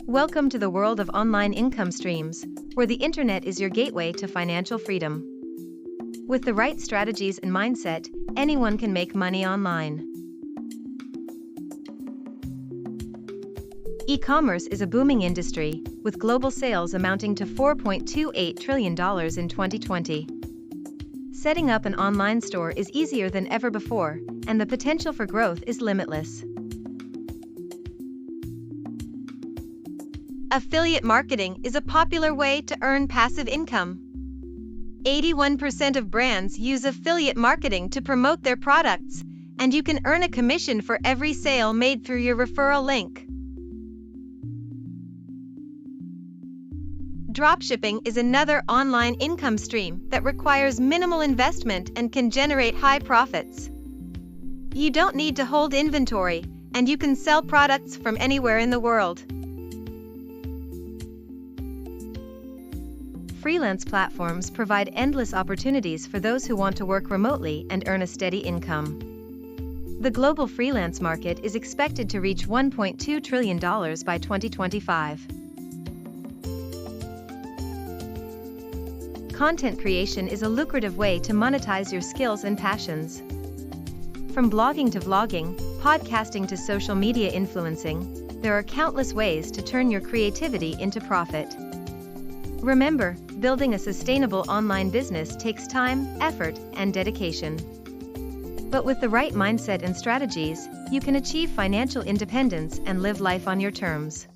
Welcome to the world of online income streams, where the internet is your gateway to financial freedom. With the right strategies and mindset, anyone can make money online. E-commerce is a booming industry, with global sales amounting to $4.28 trillion in 2020. Setting up an online store is easier than ever before, and the potential for growth is limitless. Affiliate marketing is a popular way to earn passive income. 81% of brands use affiliate marketing to promote their products, and you can earn a commission for every sale made through your referral link. Dropshipping is another online income stream that requires minimal investment and can generate high profits. You don't need to hold inventory, and you can sell products from anywhere in the world. Freelance platforms provide endless opportunities for those who want to work remotely and earn a steady income. The global freelance market is expected to reach $1.2 trillion by 2025. Content creation is a lucrative way to monetize your skills and passions. From blogging to vlogging, podcasting to social media influencing, there are countless ways to turn your creativity into profit. Remember, building a sustainable online business takes time, effort, and dedication. But with the right mindset and strategies, you can achieve financial independence and live life on your terms.